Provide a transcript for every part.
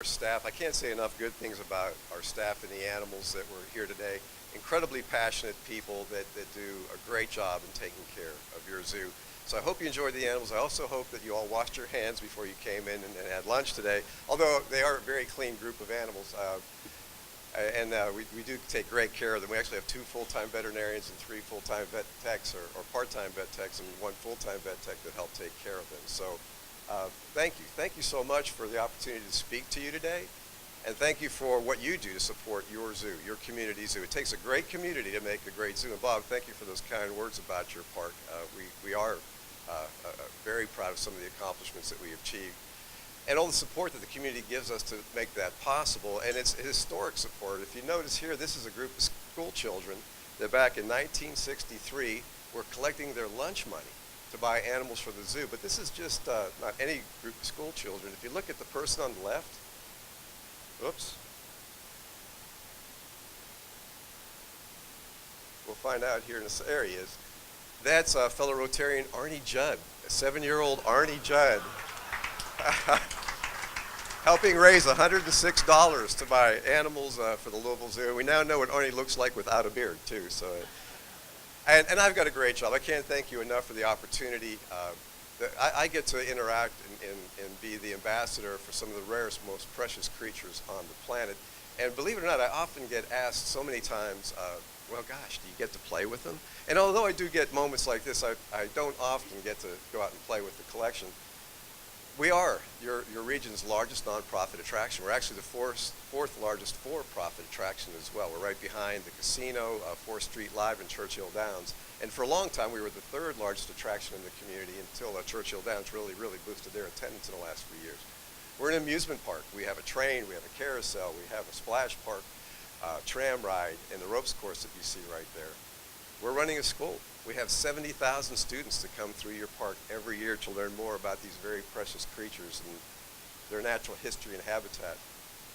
Our staff. I can't say enough good things about our staff and the animals that were here today. Incredibly passionate people that do a great job in taking care of your zoo. So I hope you enjoyed the animals. I also hope that you all washed your hands before you came in and had lunch today, although they are a very clean group of animals. We do take great care of them. We actually have 2 full-time veterinarians and 3 full-time vet techs or part-time vet techs and 1 full-time vet tech that help take care of them. So thank you. Thank you so much for the opportunity to speak to you today. And thank you for what you do to support your zoo, your community zoo. It takes a great community to make a great zoo. And Bob, thank you for those kind words about your park. We are very proud of some of the accomplishments that we achieved and all the support that the community gives us to make that possible. And it's historic support. If you notice here, this is a group of school children that back in 1963 were collecting their lunch money to buy animals for the zoo. But this is just not any group of school children. If you look at the person on the left, oops, we'll find out here in this area is, that's fellow Rotarian Arnie Judd, a 7-year-old Arnie Judd, helping raise $106 to buy animals for the Louisville Zoo. We now know what Arnie looks like without a beard too. So. And I've got a great job. I can't thank you enough for the opportunity. I get to interact and be the ambassador for some of the rarest, most precious creatures on the planet. And believe it or not, I often get asked so many times, well, gosh, do you get to play with them? And although I do get moments like this, I don't often get to go out and play with the collection. We are your region's largest nonprofit attraction. We're actually the fourth largest for-profit attraction as well. We're right behind the casino, 4th Street Live in Churchill Downs. And for a long time, we were the 3rd largest attraction in the community until Churchill Downs really boosted their attendance in the last few years. We're an amusement park. We have a train, we have a carousel, we have a splash park, tram ride, and the ropes course that you see right there. We're running a school. We have 70,000 students that come through your park every year to learn more about these very precious creatures and their natural history and habitat.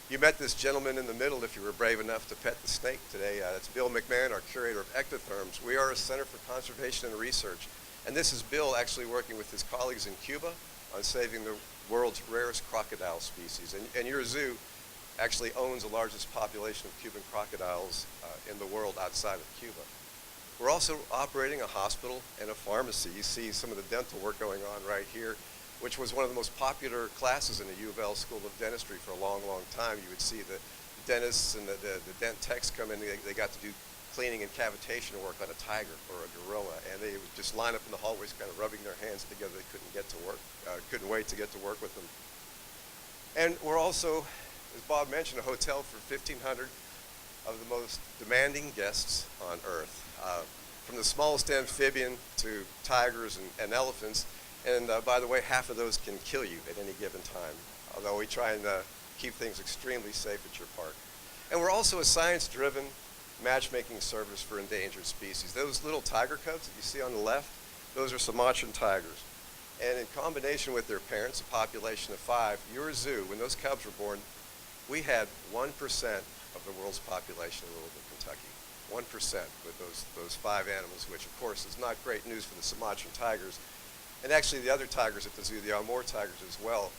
You met this gentleman in the middle if you were brave enough to pet the snake today. That's Bill McMahon, our curator of ectotherms. We are a center for conservation and research. And this is Bill actually working with his colleagues in Cuba on saving the world's rarest crocodile species. And your zoo actually owns the largest population of Cuban crocodiles in the world outside of Cuba. We're also operating a hospital and a pharmacy. You see some of the dental work going on right here, which was one of the most popular classes in the U of L School of Dentistry for a long, long time. You would see the dentists and the dent techs come in, they got to do cleaning and cavitation work on a tiger or a gorilla, and they would just line up in the hallways kind of rubbing their hands together. They couldn't wait to get to work with them. And we're also, as Bob mentioned, a hotel for 1,500 of the most demanding guests on Earth. From the smallest amphibian to tigers and elephants. And by the way, half of those can kill you at any given time, although we try and keep things extremely safe at your park. And we're also a science-driven matchmaking service for endangered species. Those little tiger cubs that you see on the left, those are Sumatran tigers. And in combination with their parents, a population of 5, your zoo, when those cubs were born, we had 1% of the world's population in Louisville, Kentucky. 1% with those 5 animals, which of course is not great news for the Sumatran tigers. And actually the other tigers at the zoo, the Amur tigers as well,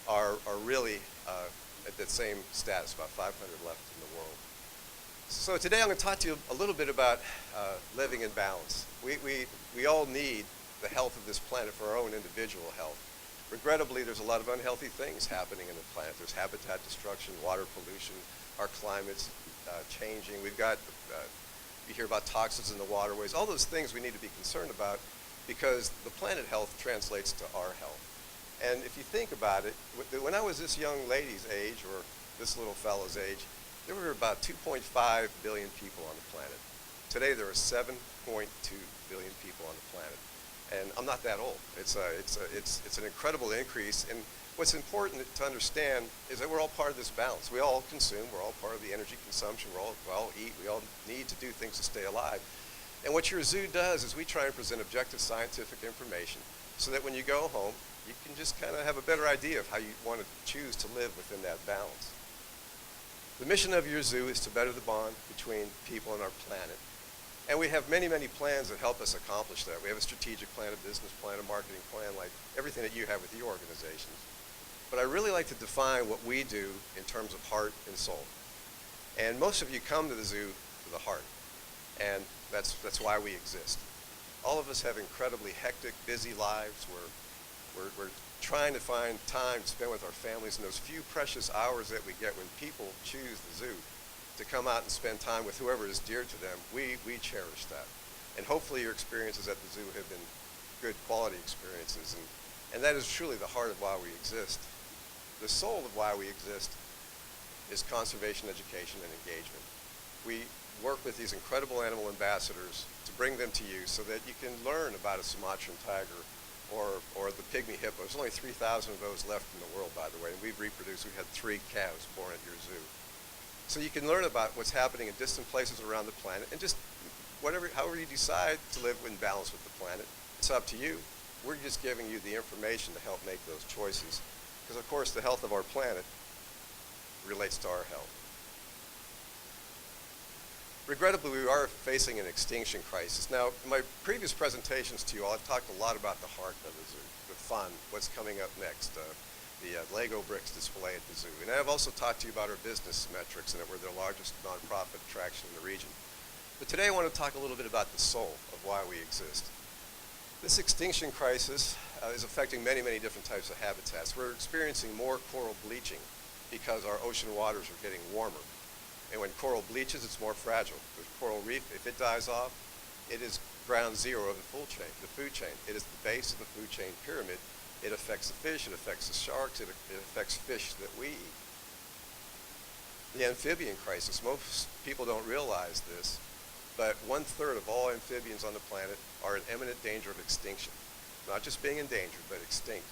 are really at that same status, about 500 left in the world. So today I'm going to talk to you a little bit about living in balance. We all need the health of this planet for our own individual health. Regrettably, there's a lot of unhealthy things happening in the planet. There's habitat destruction, water pollution, our climate's changing. We've got, you hear about toxins in the waterways. All those things we need to be concerned about because the planet health translates to our health. And if you think about it, when I was this young lady's age, or this little fellow's age, there were about 2.5 billion people on the planet. Today there are 7.2 billion people on the planet. And I'm not that old. It's an incredible increase. And what's important to understand is that we're all part of this balance. We all consume. We're all part of the energy consumption. We all eat. We all need to do things to stay alive. And what your zoo does is we try and present objective scientific information so that when you go home, you can just kind of have a better idea of how you want to choose to live within that balance. The mission of your zoo is to better the bond between people and our planet. And we have many, many plans that help us accomplish that. We have a strategic plan, a business plan, a marketing plan, like everything that you have with your organizations. but I really like to define what we do in terms of heart and soul. And most of you come to the zoo for the heart, and that's why we exist. All of us have incredibly hectic, busy lives. We're trying to find time to spend with our families, and those few precious hours that we get when people choose the zoo to come out and spend time with whoever is dear to them, we cherish that. And hopefully your experiences at the zoo have been good quality experiences, and that is truly the heart of why we exist. The soul of why we exist is conservation, education, and engagement. We work with these incredible animal ambassadors to bring them to you so that you can learn about a Sumatran tiger or the pygmy hippo. There's only 3,000 of those left in the world, by the way, and we've reproduced. We've had 3 calves born at your zoo. So you can learn about what's happening in distant places around the planet, and just however you decide to live in balance with the planet, it's up to you. We're just giving you the information to help make those choices, because of course the health of our planet relates to our health. Regrettably, we are facing an extinction crisis. Now, in my previous presentations to you all, I've talked a lot about the heart of the zoo, the fun, what's coming up next, the Lego bricks display at the zoo. And I've also talked to you about our business metrics and that we're the largest nonprofit attraction in the region. But today I want to talk a little bit about the soul of why we exist. This extinction crisis is affecting many, many different types of habitats. We're experiencing more coral bleaching because our ocean waters are getting warmer. And when coral bleaches, it's more fragile. The coral reef, if it dies off, it is ground zero of the food chain. It is the base of the food chain pyramid. It affects the fish, it affects the sharks, it affects fish that we eat. The amphibian crisis, most people don't realize this, but 1/3 of all amphibians on the planet are in imminent danger of extinction. Not just being endangered, but extinct.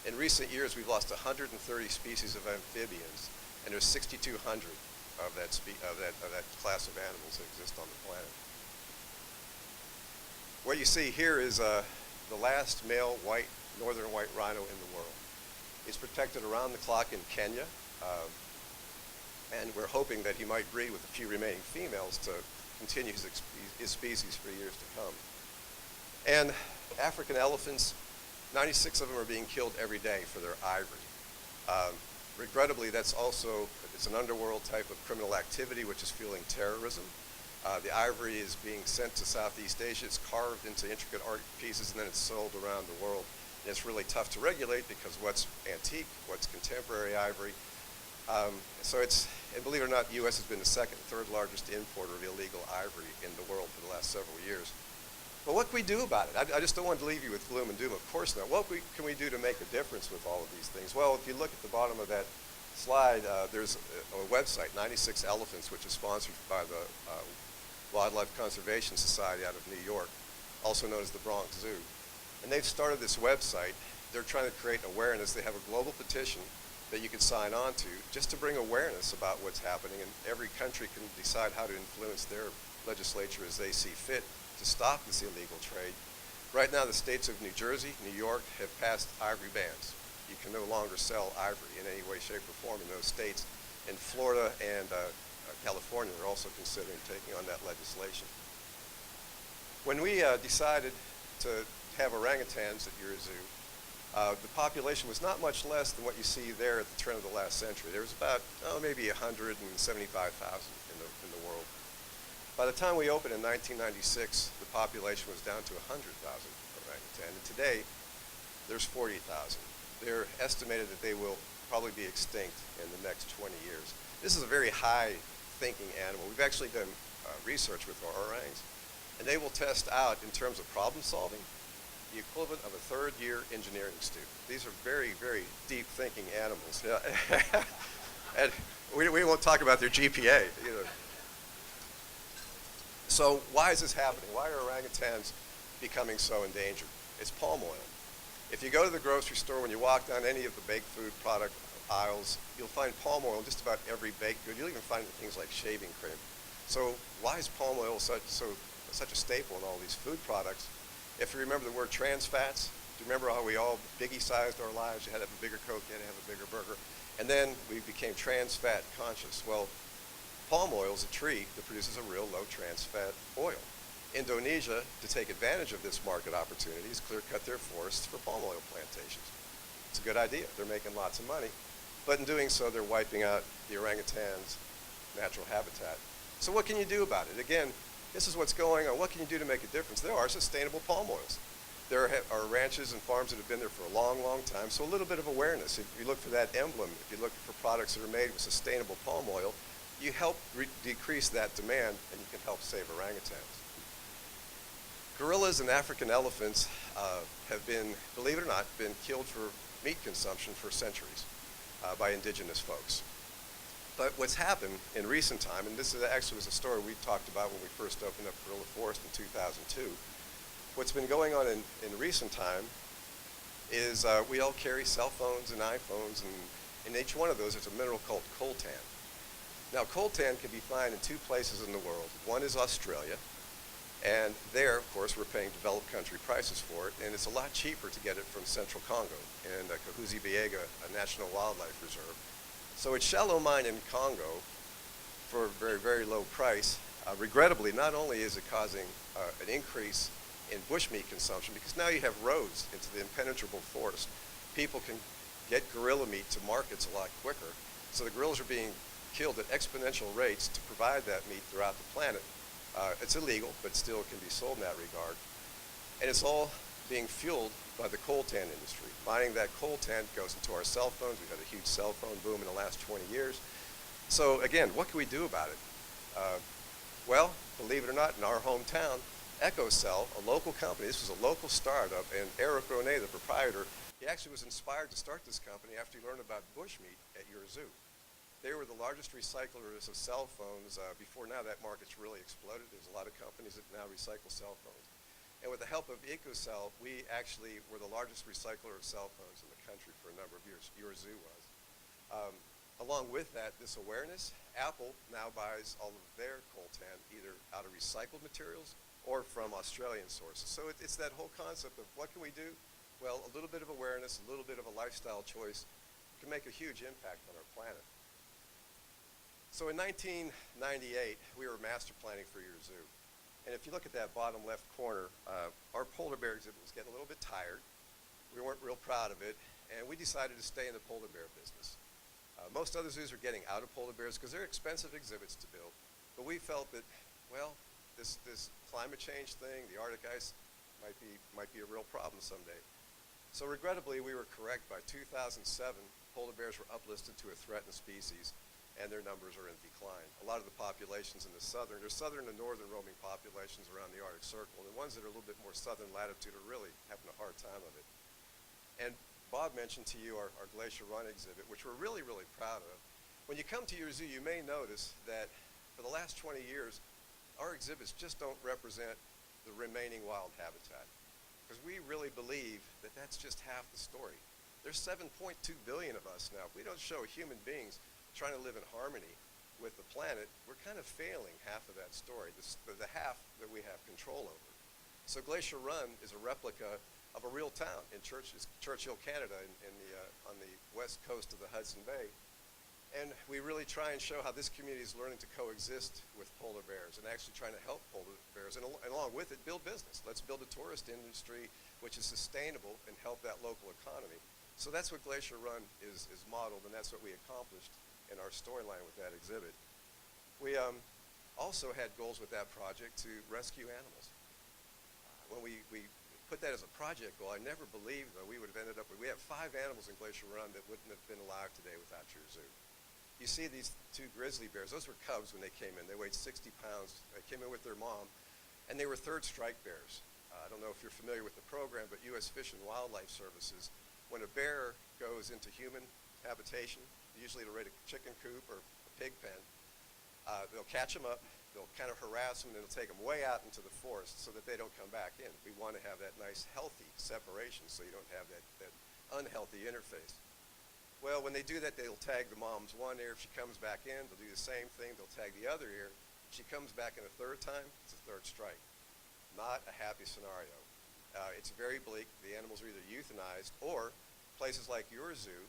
In recent years, we've lost 130 species of amphibians, and there's 6,200 of that class of animals that exist on the planet. What you see here is the last male northern white rhino in the world. He's protected around the clock in Kenya, and we're hoping that he might breed with a few remaining females to continue his species for years to come. And African elephants, 96 of them are being killed every day for their ivory. Regrettably, it's an underworld type of criminal activity which is fueling terrorism. The ivory is being sent to Southeast Asia. It's carved into intricate art pieces, and then it's sold around the world. And it's really tough to regulate because what's antique, what's contemporary ivory. And believe it or not, the U.S. has been the third largest importer of illegal ivory in the world for the last several years. But what can we do about it? I just don't want to leave you with gloom and doom. Of course not. What can we do to make a difference with all of these things? Well, if you look at the bottom of that slide, there's a website, 96 Elephants, which is sponsored by the Wildlife Conservation Society out of New York, also known as the Bronx Zoo. And they've started this website. They're trying to create awareness. They have a global petition that you can sign on to just to bring awareness about what's happening, and every country can decide how to influence their legislature as they see fit to stop this illegal trade. Right now, the states of New Jersey, New York have passed ivory bans. You can no longer sell ivory in any way, shape, or form in those states. And Florida and California are also considering taking on that legislation. When we decided to have orangutans at your zoo, the population was not much less than what you see there at the turn of the last century. There was about, maybe 175,000 in the world. By the time we opened in 1996, the population was down to 100,000 orangutan, and today there's 40,000. They're estimated that they will probably be extinct in the next 20 years. This is a very high-thinking animal. We've actually done research with our orangs, and they will test out, in terms of problem solving, the equivalent of a third-year engineering student. These are very, very deep-thinking animals. And we won't talk about their GPA. So why is this happening? Why are orangutans becoming so endangered? It's palm oil. If you go to the grocery store, when you walk down any of the baked food product aisles, you'll find palm oil in just about every baked good. You'll even find it in things like shaving cream. So why is palm oil such a staple in all these food products? If you remember the word trans fats, do you remember how we all biggie-sized our lives? You had to have a bigger Coke, you had to have a bigger burger. And then we became trans fat conscious. Well, palm oil is a tree that produces a real low trans fat oil. Indonesia, to take advantage of this market opportunity, has clear-cut their forests for palm oil plantations. It's a good idea. They're making lots of money. But in doing so, they're wiping out the orangutan's natural habitat. So what can you do about it? Again, this is what's going on. What can you do to make a difference? There are sustainable palm oils. There are ranches and farms that have been there for a long, long time. So a little bit of awareness. If you look for that emblem, if you're looking for products that are made with sustainable palm oil, you help decrease that demand and you can help save orangutans. Gorillas and African elephants have been, believe it or not, been killed for meat consumption for centuries by indigenous folks. But what's happened in recent time, and this actually was a story we talked about when we first opened up Gorilla Forest in 2002, what's been going on in recent time is we all carry cell phones and iPhones, and in each one of those there's a mineral called coltan. Now coltan can be found in two places in the world. One is Australia, and there, of course, we're paying developed country prices for it, and it's a lot cheaper to get it from central Congo and Kahuzi-Biega, a national wildlife reserve. So it's shallow mine in Congo for a very, very low price. Regrettably, not only is it causing an increase in bushmeat consumption, because now you have roads into the impenetrable forest. People can get gorilla meat to markets a lot quicker. So the gorillas are being killed at exponential rates to provide that meat throughout the planet. It's illegal, but still can be sold in that regard. And it's all being fueled by the coltan industry. Mining that coltan goes into our cell phones. We've had a huge cell phone boom in the last 20 years. So again, what can we do about it? Well, believe it or not, in our hometown, EcoCell, a local company, this was a local startup, and Eric Ronet, the proprietor, he actually was inspired to start this company after he learned about bushmeat at your zoo. They were the largest recyclers of cell phones. Before now, that market's really exploded. There's a lot of companies that now recycle cell phones. And with the help of EcoCell, we actually were the largest recycler of cell phones in the country for a number of years. Your zoo was. Along with that, this awareness, Apple now buys all of their coltan either out of recycled materials or from Australian sources. So it's that whole concept of what can we do? Well, a little bit of awareness, a little bit of a lifestyle choice can make a huge impact on our planet. So in 1998, we were master planning for your zoo. And if you look at that bottom left corner, our polar bear exhibit was getting a little bit tired. We weren't real proud of it, and we decided to stay in the polar bear business. Most other zoos are getting out of polar bears because they're expensive exhibits to build. But we felt that, well, this climate change thing, the Arctic ice, might be a real problem someday. So regrettably, we were correct. By 2007, polar bears were uplisted to a threatened species, and their numbers are in decline. A lot of the populations in the there's southern and northern roaming populations around the Arctic Circle, and the ones that are a little bit more southern latitude are really having a hard time of it. And Bob mentioned to you our Glacier Run exhibit, which we're really, really proud of. When you come to your zoo, you may notice that for the last 20 years, our exhibits just don't represent the remaining wild habitat, because we really believe that that's just half the story. There's 7.2 billion of us now. If we don't show human beings trying to live in harmony with the planet, we're kind of failing half of that story, the half that we have control over. So Glacier Run is a replica of a real town in Churchill, Canada, on the west coast of the Hudson Bay. And we really try and show how this community is learning to coexist with polar bears and actually trying to help polar bears, and along with it, build business. Let's build a tourist industry which is sustainable and help that local economy. So that's what Glacier Run is modeled, and that's what we accomplished in our storyline with that exhibit. We also had goals with that project to rescue animals. When we put that as a project goal, I never believed that we would have ended up with, we have 5 animals in Glacier Run that wouldn't have been alive today without your zoo. You see these 2 grizzly bears, those were cubs when they came in. They weighed 60 pounds. They came in with their mom, and they were third strike bears. I don't know if you're familiar with the program, but U.S. Fish and Wildlife Services, when a bear goes into human habitation, usually to raid a chicken coop or a pig pen, they'll catch them up, they'll kind of harass them, and they'll take them way out into the forest so that they don't come back in. We want to have that nice, healthy separation so you don't have that unhealthy interface. Well, when they do that, they'll tag the mom's one ear. If she comes back in, they'll do the same thing. They'll tag the other ear. If she comes back in a third time, it's a third strike. Not a happy scenario. It's very bleak. The animals are either euthanized or places like your zoo.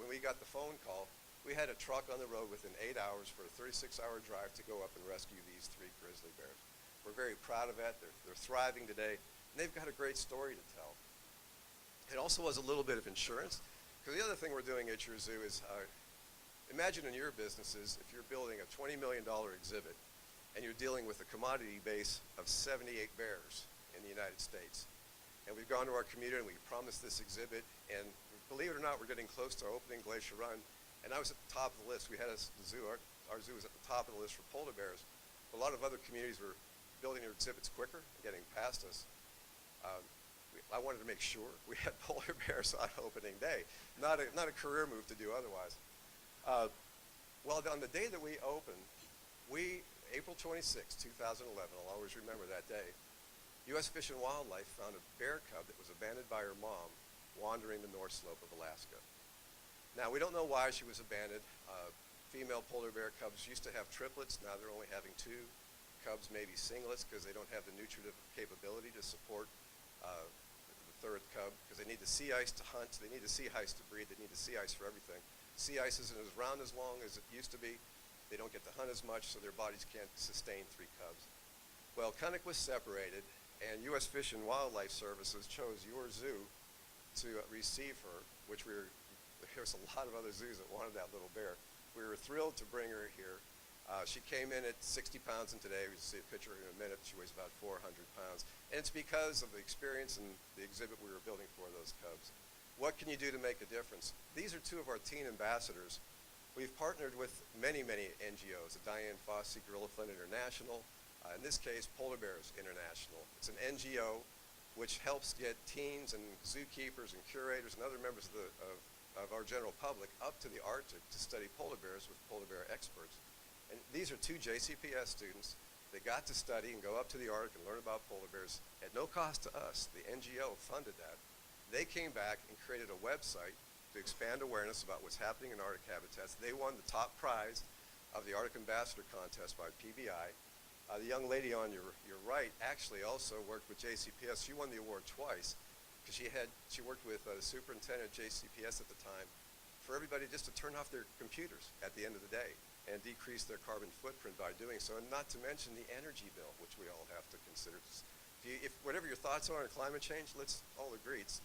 When we got the phone call, we had a truck on the road within 8 hours for a 36-hour drive to go up and rescue these 3 grizzly bears. We're very proud of that. They're thriving today, and they've got a great story to tell. It also was a little bit of insurance. Because the other thing we're doing at your zoo is, imagine in your businesses, if you're building a $20 million exhibit and you're dealing with a commodity base of 78 bears in the United States. And we've gone to our community and we promised this exhibit, and believe it or not, we're getting close to opening Glacier Run. And I was at the top of the list. We had our zoo was at the top of the list for polar bears. A lot of other communities were building their exhibits quicker and getting past us. I wanted to make sure we had polar bears on opening day. Not a career move to do otherwise. Well, on the day that we opened, April 26, 2011, I'll always remember that day, U.S. Fish and Wildlife found a bear cub that was abandoned by her mom wandering the North Slope of Alaska. Now, we don't know why she was abandoned. Female polar bear cubs used to have triplets. Now they're only having two. Cubs maybe singlets because they don't have the nutritive capability to support the third cub, because they need the sea ice to hunt. They need the sea ice to breed. They need the sea ice for everything. Sea ice isn't as round as long as it used to be. They don't get to hunt as much, so their bodies can't sustain 3 cubs. Well, Cunnick was separated, and U.S. Fish and Wildlife Services chose your zoo to receive her, which there's a lot of other zoos that wanted that little bear. We were thrilled to bring her here. She came in at 60 pounds, and today, we'll see a picture in a minute, she weighs about 400 pounds. And it's because of the experience and the exhibit we were building for those cubs. What can you do to make a difference? These are 2 of our teen ambassadors. We've partnered with many, many NGOs, the Diane Fossey Gorilla Fund International, in this case, Polar Bears International. It's an NGO which helps get teens and zookeepers and curators and other members of our general public up to the Arctic to study polar bears with polar bear experts. And these are 2 JCPS students. They got to study and go up to the Arctic and learn about polar bears at no cost to us. The NGO funded that. They came back and created a website to expand awareness about what's happening in Arctic habitats. They won the top prize of the Arctic Ambassador Contest by PBI. The young lady on your right actually also worked with JCPS. She won the award twice because she worked with the superintendent at JCPS at the time for everybody just to turn off their computers at the end of the day and decrease their carbon footprint by doing so, and not to mention the energy bill, which we all have to consider. If whatever your thoughts are on climate change, let's all agree it's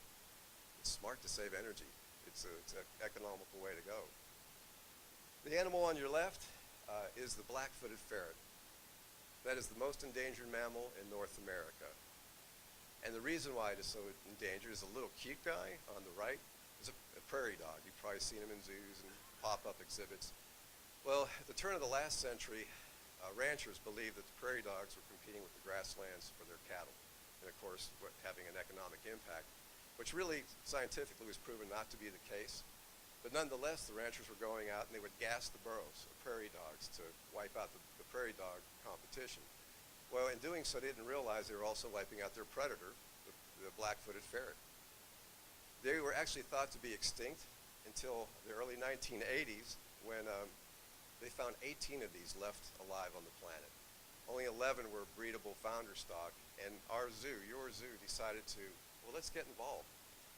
smart to save energy. It's an economical way to go. The animal on your left is the black-footed ferret. That is the most endangered mammal in North America. And the reason why it is so endangered is a little cute guy on the right is a prairie dog. You've probably seen him in zoos and pop-up exhibits. Well, at the turn of the last century, ranchers believed that the prairie dogs were competing with the grasslands for their cattle, and of course, having an economic impact, which really scientifically was proven not to be the case. But nonetheless, the ranchers were going out and they would gas the burrows of prairie dogs to wipe out the prairie dog competition. Well, in doing so, they didn't realize they were also wiping out their predator, the black-footed ferret. They were actually thought to be extinct until the early 1980s when they found 18 of these left alive on the planet. Only 11 were breedable founder stock, and our zoo, your zoo, decided to, well, let's get involved.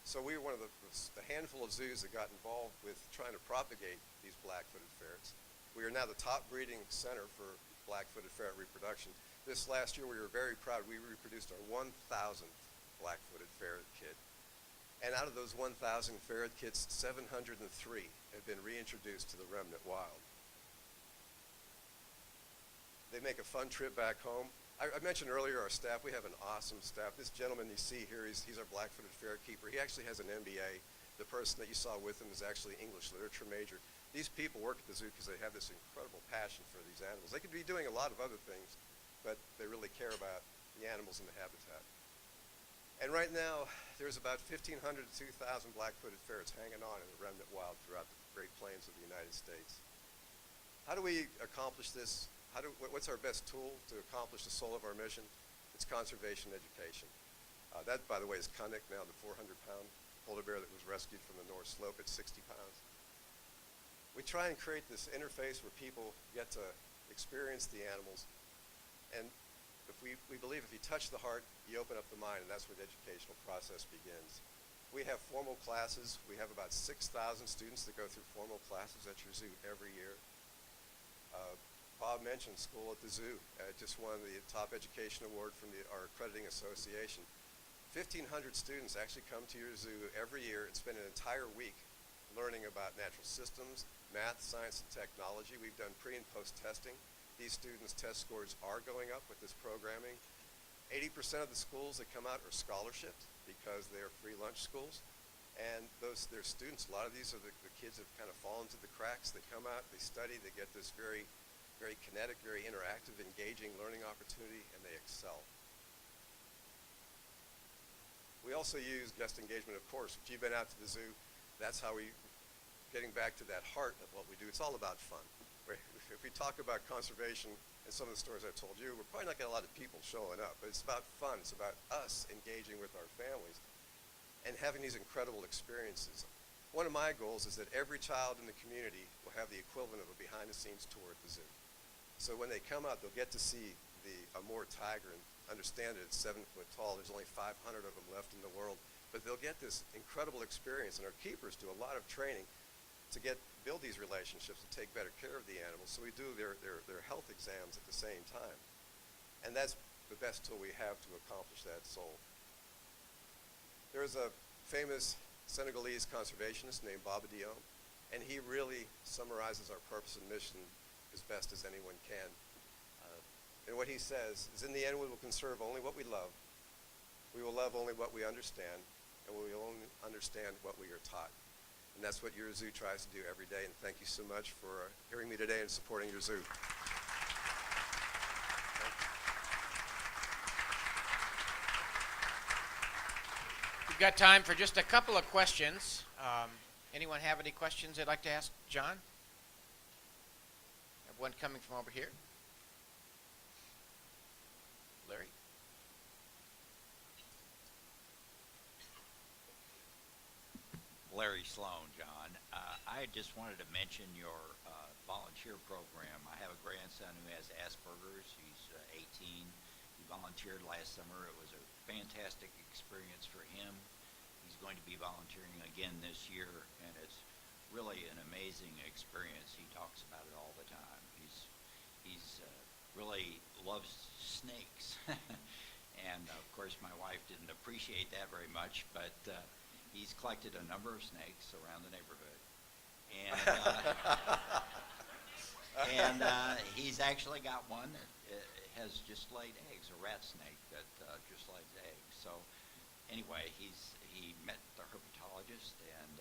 So we were one of the handful of zoos that got involved with trying to propagate these black-footed ferrets. We are now the top breeding center for black-footed ferret reproduction. This last year we were very proud. We reproduced our 1,000th black-footed ferret kit. And out of those 1,000 ferret kits, 703 have been reintroduced to the remnant wild. They make a fun trip back home. I mentioned earlier our staff. We have an awesome staff. This gentleman you see here, he's our black-footed ferret keeper. He actually has an MBA. The person that you saw with him is actually an English literature major. These people work at the zoo because they have this incredible passion for these animals. They could be doing a lot of other things, but they really care about the animals in the habitat. And right now, there's about 1,500 to 2,000 black-footed ferrets hanging on in the remnant wild throughout the Great Plains of the United States. How do we accomplish this? What's our best tool to accomplish the soul of our mission? It's conservation education. That, by the way, is Cunnick, now the 400-pound polar bear that was rescued from the North Slope at 60 pounds. We try and create this interface where people get to experience the animals. And we believe if you touch the heart, you open up the mind, and that's where the educational process begins. We have formal classes. We have about 6,000 students that go through formal classes at your zoo every year. Bob mentioned School at the Zoo. Just won the top education award from our accrediting association. 1,500 students actually come to your zoo every year and spend an entire week learning about natural systems, math, science, and technology. We've done pre and post testing. These students' test scores are going up with this programming. 80% of the schools that come out are scholarshipped because they are free lunch schools. And their students, a lot of these are the kids that have kind of fallen through the cracks. They come out, they study, they get this very, very kinetic, very interactive, engaging learning opportunity, and they excel. We also use guest engagement, of course. If you've been out to the zoo, that's how getting back to that heart of what we do, it's all about fun. If we talk about conservation and some of the stories I've told you, we're probably not getting a lot of people showing up, but it's about fun. It's about us engaging with our families and having these incredible experiences. One of my goals is that every child in the community will have the equivalent of a behind-the-scenes tour at the zoo. So when they come out, they'll get to see a Amur tiger and understand that it's 7 foot tall. There's only 500 of them left in the world. But they'll get this incredible experience, and our keepers do a lot of training to build these relationships and take better care of the animals. So we do their health exams at the same time. And that's the best tool we have to accomplish that goal. There's a famous Senegalese conservationist named Baba Diome, and he really summarizes our purpose and mission as best as anyone can. And what he says is, in the end, we will conserve only what we love, we will love only what we understand, and we will only understand what we are taught. And that's what your zoo tries to do every day. And thank you so much for hearing me today and supporting your zoo. We've got time for just a couple of questions. Anyone have any questions they'd like to ask John? I have one coming from over here. Larry? Larry Sloan, John. I just wanted to mention your volunteer program. I have a grandson who has Asperger's. He's 18. He volunteered last summer. It was a fantastic experience for him. He's going to be volunteering again this year, and it's really an amazing experience. He talks about it all the time. He's really loves snakes. And of course my wife didn't appreciate that very much, but he's collected a number of snakes around the neighborhood. And he's actually got one that has just laid eggs, a rat snake that just lays eggs. So anyway, he met the herpetologist, and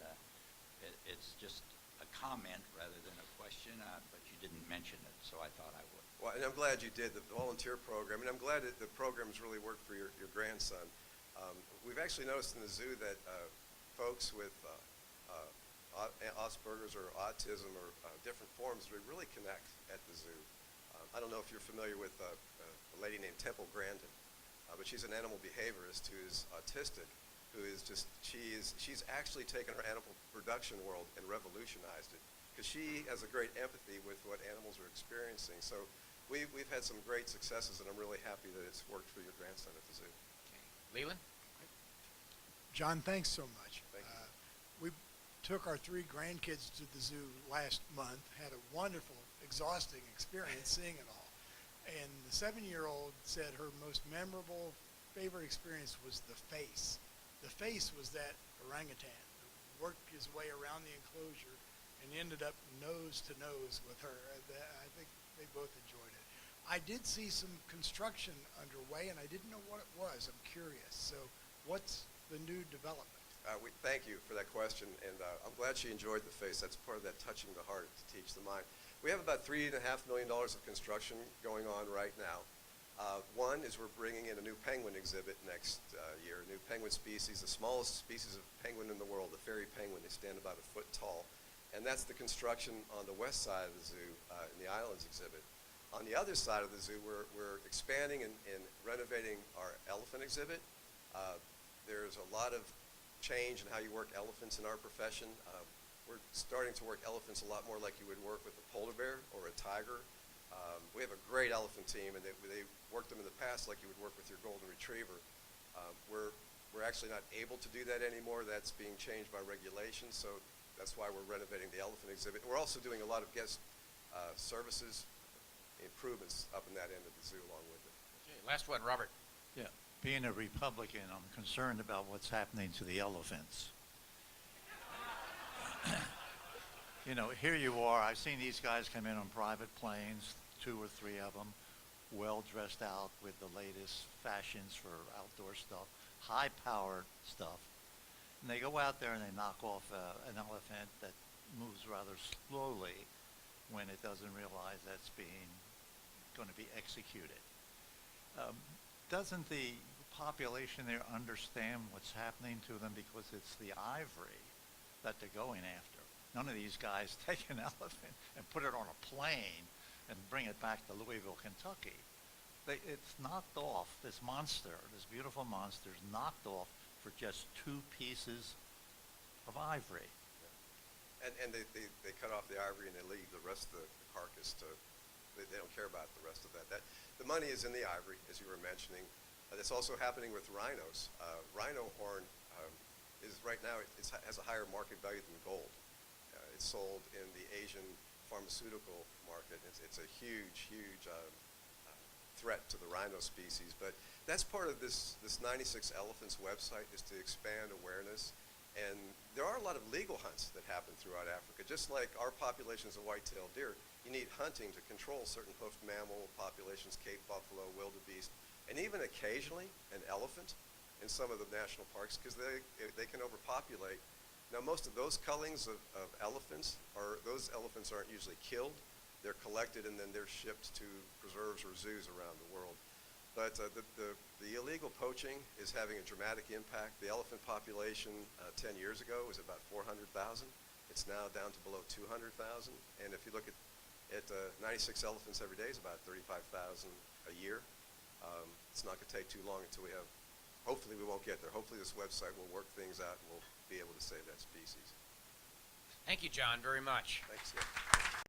it's just a comment rather than a question, but you didn't mention it, so I thought I would. Well, and I'm glad you did the volunteer program, and I'm glad that the program's really worked for your grandson. We've actually noticed in the zoo that folks with Asperger's or autism or different forms, we really connect at the zoo. I don't know if you're familiar with a lady named Temple Grandin, but she's an animal behaviorist who is autistic, who is just, she's actually taken our animal production world and revolutionized it, because she has a great empathy with what animals are experiencing. So we've had some great successes, and I'm really happy that it's worked for your grandson at the zoo. Okay. Leland? John, thanks so much. Thank you. We took our 3 grandkids to the zoo last month, had a wonderful, exhausting experience seeing it all. And the 7-year-old said her most memorable, favorite experience was the face. The face was that orangutan who worked his way around the enclosure and ended up nose to nose with her. I think they both enjoyed it. I did see some construction underway, and I didn't know what it was. I'm curious. So what's the new development? Thank you for that question, and I'm glad she enjoyed the face. That's part of that touching the heart to teach the mind. We have about $3.5 million of construction going on right now. One is we're bringing in a new penguin exhibit next year, a new penguin species, the smallest species of penguin in the world, the fairy penguin. They stand about 1 foot tall. And that's the construction on the west side of the zoo in the Islands exhibit. On the other side of the zoo, we're expanding and renovating our elephant exhibit. There's a lot of change in how you work elephants in our profession. We're starting to work elephants a lot more like you would work with a polar bear or a tiger. We have a great elephant team, and they worked them in the past like you would work with your golden retriever. We're actually not able to do that anymore. That's being changed by regulation, so that's why we're renovating the elephant exhibit. We're also doing a lot of guest services improvements up in that end of the zoo along with it. Okay, last one, Robert. Yeah, being a Republican, I'm concerned about what's happening to the elephants. You know, here you are. I've seen these guys come in on private planes, 2 or 3 of them, well dressed out with the latest fashions for outdoor stuff, high-powered stuff. And they go out there and they knock off an elephant that moves rather slowly when it doesn't realize that's going to be executed. Doesn't the population there understand what's happening to them because it's the ivory that they're going after? None of these guys take an elephant and put it on a plane and bring it back to Louisville, Kentucky. It's knocked off, this monster, this beautiful monster is knocked off for just 2 pieces of ivory. And they cut off the ivory and they leave the rest of the carcass to, they don't care about the rest of that. The money is in the ivory, as you were mentioning. That's also happening with rhinos. Rhino horn is right now, it has a higher market value than gold. It's sold in the Asian pharmaceutical market. It's a huge threat to the rhino species. But that's part of this 96 Elephants website, is to expand awareness. And there are a lot of legal hunts that happen throughout Africa. Just like our populations of white-tailed deer, you need hunting to control certain hoofed mammal populations, Cape buffalo, wildebeest, and even occasionally an elephant in some of the national parks, because they can overpopulate. Now, most of those cullings of elephants those elephants aren't usually killed. They're collected and then they're shipped to preserves or zoos around the world. But the illegal poaching is having a dramatic impact. The elephant population 10 years ago was about 400,000. It's now down to below 200,000. And if you look at 96 elephants every day, is about 35,000 a year. It's not going to take too long until we have, hopefully we won't get there. Hopefully this website will work things out and we'll be able to save that species. Thank you, John, very much. Thanks. Yeah.